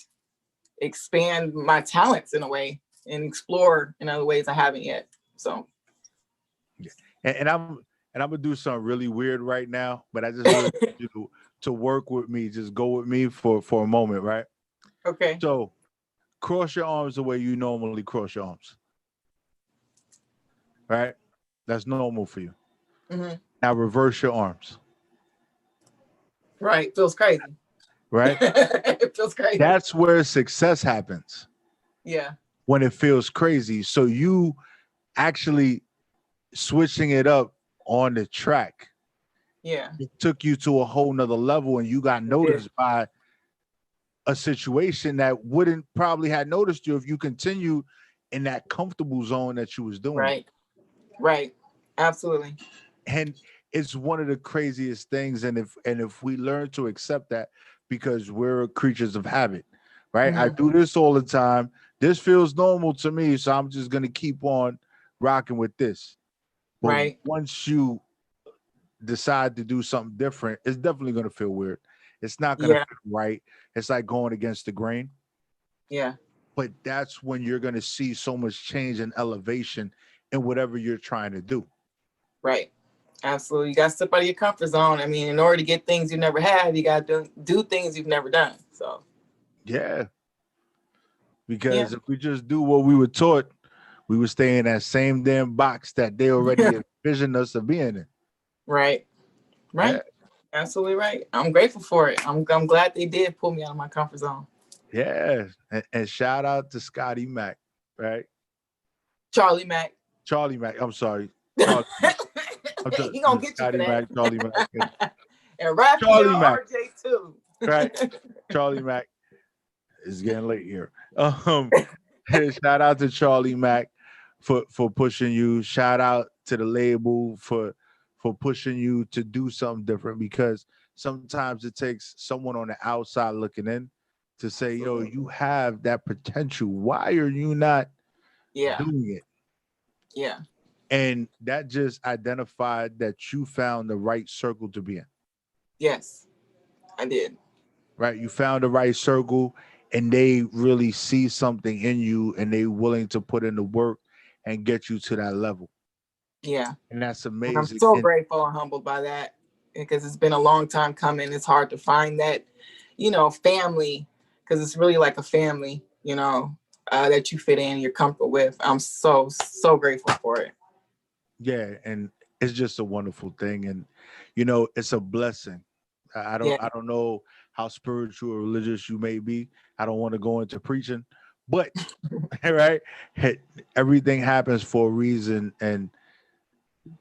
my talents in a way and explore in other ways I haven't yet. So Yeah. And I'm gonna do something really weird right now, but I just really want you to work with me. Just go with me for a moment, right? okay. So cross your arms the way you normally cross your arms, right? That's normal for you. Mm-hmm. Now reverse your arms. Right. Feels crazy. Right? It feels crazy. That's where success happens. Yeah. When it feels crazy. So you actually switching it up on the track. Yeah. It took you to a whole nother level, and you got noticed by a situation that wouldn't probably have noticed you if you continued in that comfortable zone that you was doing. Right. Right. Absolutely. And it's one of the craziest things. And if we learn to accept that, because we're creatures of habit, right? I do this all the time. This feels normal to me, so I'm just gonna keep on rocking with this. But right. Once you decide to do something different, it's definitely gonna feel weird. It's not gonna feel right. It's like going against the grain. Yeah. But that's when you're gonna see so much change and elevation in whatever you're trying to do. Right. Absolutely. You got to step out of your comfort zone. I mean, in order to get things you never had, you got to do things you've never done. So, yeah. Because if we just do what we were taught, we would stay in that same damn box that they already envisioned us of being in. Right. Right. Yeah. Absolutely right. I'm grateful for it. I'm glad they did pull me out of my comfort zone. Yeah. And shout out to Scotty Mac, right? Charlie Mac. I'm sorry. Charlie Mac. He gonna get Scotty you for Mac, Charlie Mac. And Raphael, RJ too. Right. Charlie Mac. It's getting late here. Shout out to Charlie Mac for pushing you. Shout out to the label for pushing you to do something different, because sometimes it takes someone on the outside looking in to say, yo, you have that potential. Why are you not doing it? Yeah. And that just identified that you found the right circle to be in. Yes, I did. Right. You found the right circle, and they really see something in you, and they willing to put in the work and get you to that level. Yeah. And that's amazing. And I'm so grateful and humbled by that, because it's been a long time coming. It's hard to find that, family, because it's really like a family, that you fit in, you're comfortable with. I'm so grateful for it. Yeah. And it's just a wonderful thing. And, it's a blessing. I don't know how spiritual or religious you may be. I don't want to go into preaching, but right, everything happens for a reason, and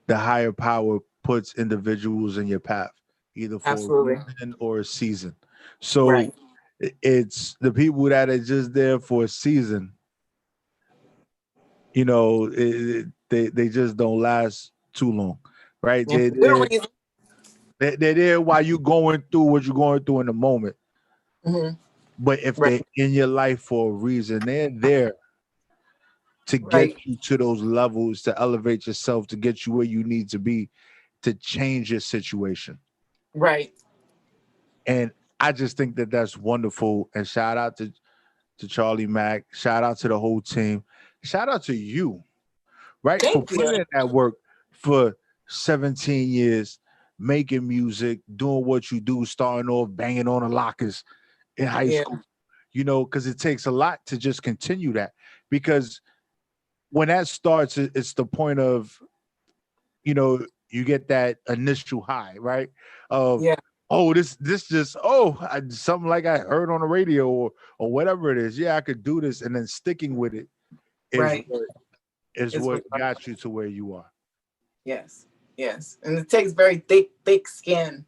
the higher power puts individuals in your path, either for a reason or a season. So it's the people that are just there for a season. They just don't last too long, right? They're there while you're going through what you're going through in the moment. Mm-hmm. But if they're in your life for a reason, they're there to get you to those levels, to elevate yourself, to get you where you need to be, to change your situation. Right. And I just think that that's wonderful. And shout out to Charlie Mac. Shout out to the whole team. Shout out to you, right? Thank for putting in that work for 17 years, making music, doing what you do, starting off banging on the lockers in high school, because it takes a lot to just continue that. Because when that starts, it's the point of, you get that initial high, right? Of, this just, something like I heard on the radio or whatever it is. Yeah, I could do this. And then sticking with it is what got you to where you are. Yes. Yes. And it takes very thick skin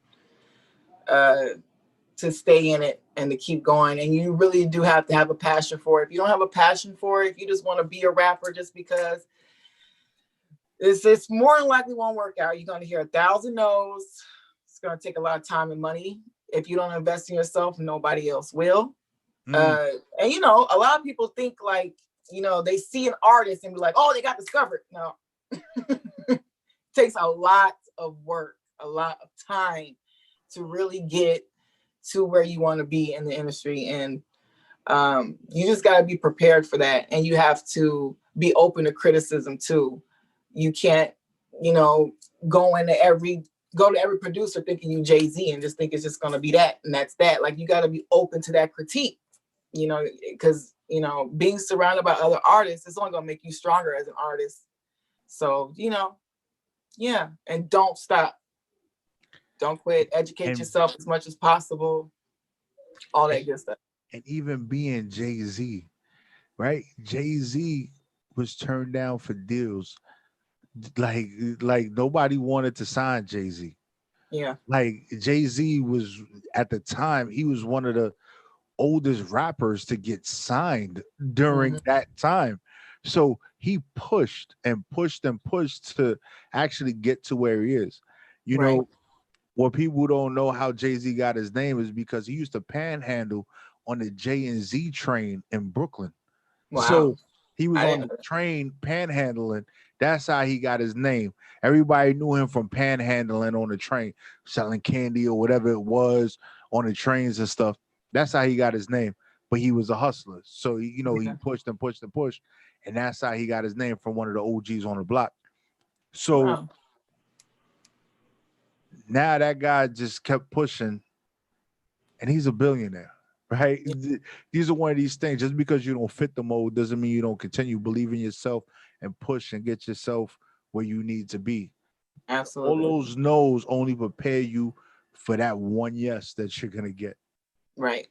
to stay in it and to keep going. And you really do have to have a passion for it. If you don't have a passion for it, if you just want to be a rapper just because, it's more than likely won't work out. You're going to hear 1,000 no's. It's going to take a lot of time and money. If you don't invest in yourself, nobody else will. And a lot of people think like, they see an artist and be like, oh, they got discovered. No. It takes a lot of work, a lot of time to really get to where you want to be in the industry. And you just got to be prepared for that. And you have to be open to criticism too. You can't, go to every producer thinking you Jay-Z and just think it's just going to be that. And that's that. Like, you got to be open to that critique, because, being surrounded by other artists is only going to make you stronger as an artist. So, yeah. And don't stop. Don't quit. Educate yourself as much as possible. All that good stuff. And even being Jay-Z, right? Jay-Z was turned down for deals. Like nobody wanted to sign Jay-Z. Yeah. Like Jay-Z was at the time, he was one of the oldest rappers to get signed during that time. So he pushed and pushed and pushed to actually get to where he is. You know, what people don't know how Jay-Z got his name is because he used to panhandle on the J and Z train in Brooklyn. Wow. So he was on the train panhandling. That's how he got his name. Everybody knew him from panhandling on the train, selling candy or whatever it was on the trains and stuff. That's how he got his name. But he was a hustler. So, he pushed and pushed and pushed. And that's how he got his name from one of the OGs on the block. So now that guy just kept pushing and he's a billionaire, right? Yeah. These are one of these things. Just because you don't fit the mold doesn't mean you don't continue. Believe in yourself and push and get yourself where you need to be. Absolutely. All those no's only prepare you for that one yes that you're going to get. Right.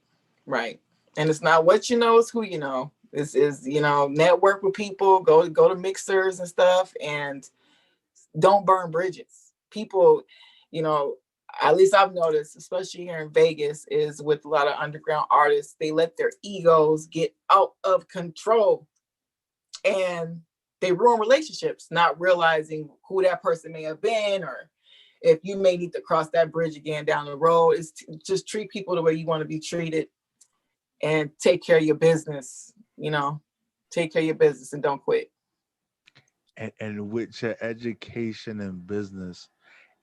And it's not what you know, it's who you know. This is, network with people, go to mixers and stuff, and don't burn bridges. People, at least I've noticed, especially here in Vegas, is with a lot of underground artists, they let their egos get out of control and they ruin relationships, not realizing who that person may have been, or if you may need to cross that bridge again down the road. Is just treat people the way you want to be treated and take care of your business, take care of your business and don't quit. And with your education and business,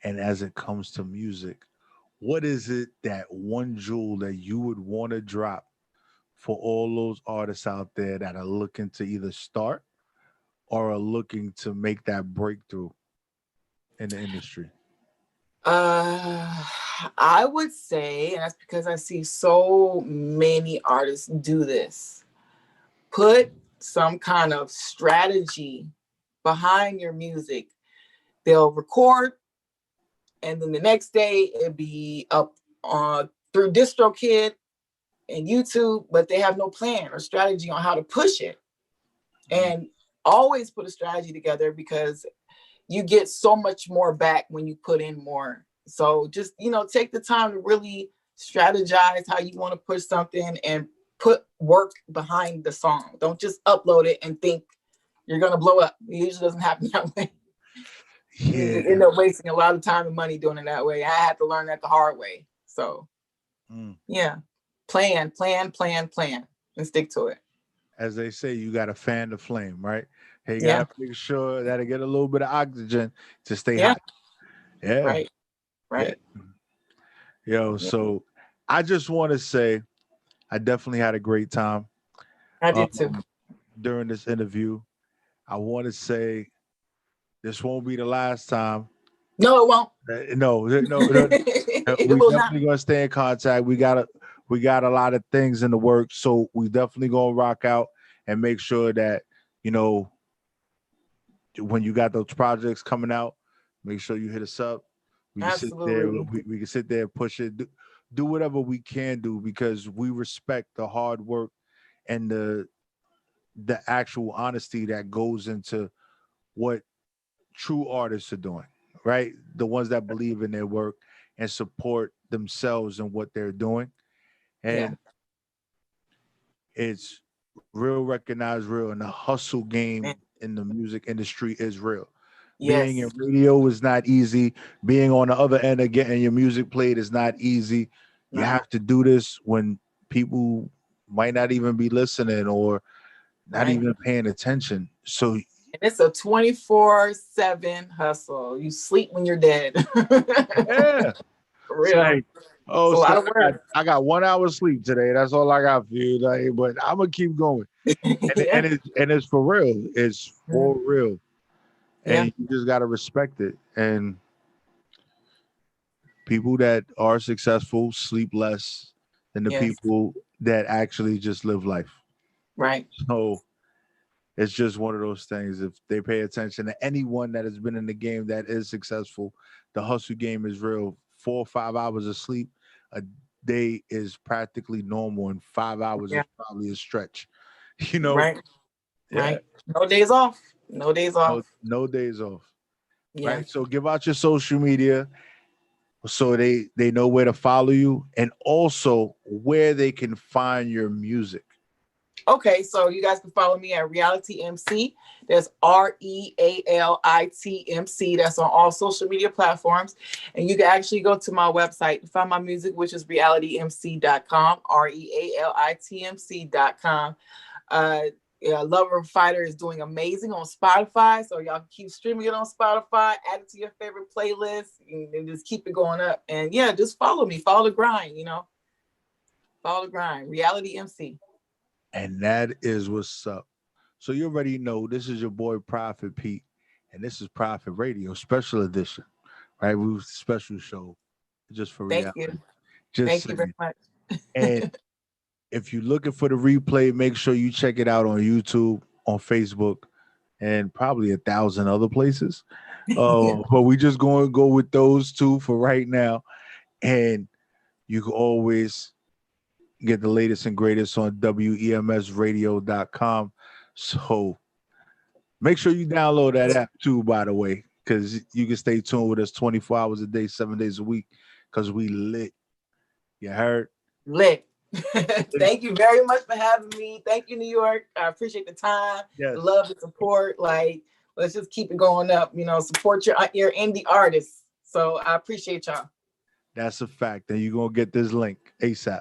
and as it comes to music, what is it, that one jewel that you would want to drop for all those artists out there that are looking to either start or are looking to make that breakthrough in the industry? I would say, and that's because I see so many artists do this, put some kind of strategy behind your music. They'll record, and then the next day it'll be up through DistroKid and YouTube, but they have no plan or strategy on how to push it. And always put a strategy together, because you get so much more back when you put in more. So just, take the time to really strategize how you want to push something and put work behind the song. Don't just upload it and think you're going to blow up. It usually doesn't happen that way. Yeah. You end up wasting a lot of time and money doing it that way. I had to learn that the hard way. So yeah, plan, and stick to it. As they say, you got to fan the flame, right? Hey, you got to make sure that I get a little bit of oxygen to stay hot. Yeah. Right. Yeah. So I just want to say I definitely had a great time. I did too. During this interview. I want to say this won't be the last time. No, it won't. No. We're definitely gonna stay in contact. We got a lot of things in the works, so we definitely gonna rock out and make sure that when you got those projects coming out, make sure you hit us up. We can sit there. We can sit there and push it. Do whatever we can do, because we respect the hard work and the actual honesty that goes into what true artists are doing, right? The ones that believe in their work and support themselves and what they're doing. And it's real, recognized real, and the hustle game in the music industry is real. Being in radio is not easy. Being on the other end of getting your music played is not easy. You have to do this when people might not even be listening or not even paying attention. So it's a 24/7 hustle. You sleep when you're dead. Yeah. For real. I got 1 hour sleep today. That's all I got for you today. But I'm gonna keep going. And it's for real. It's for real. And you just gotta respect it. And people that are successful sleep less than the people that actually just live life. Right. So it's just one of those things. If they pay attention to anyone that has been in the game that is successful, the hustle game is real. 4 or 5 hours of sleep a day is practically normal, and 5 hours is probably a stretch. You know, Right. Right. No days off. No days off. No days off. Yeah. Right. So give out your social media so they know where to follow you, and also where they can find your music. Okay, so you guys can follow me at Reality MC. That's REALITMC. That's on all social media platforms. And you can actually go to my website to find my music, which is realitymc.com, REALITMC.com. Lover Fighter is doing amazing on Spotify, so y'all can keep streaming it on Spotify, add it to your favorite playlist, and just keep it going up. And yeah, just follow me, follow the grind, follow the grind. Reality MC. And that is what's up. So you already know this is your boy Prophet Pete, and this is Prophet Radio Special Edition, right? We was a special show just for Thank reality. you. Thank you very much. And if you're looking for the replay, make sure you check it out on YouTube, on Facebook, and probably 1,000 other places. But we just going to go with those two for right now. And you can always get the latest and greatest on WEMSradio.com. So make sure you download that app too, by the way, because you can stay tuned with us 24 hours a day, 7 days a week, because we lit. You heard? Lit. Thank you very much for having me. Thank you, New York. I appreciate the time, the love, the support. Like, let's just keep it going up. Support your indie artists. So I appreciate y'all. That's a fact. And you're going to get this link ASAP.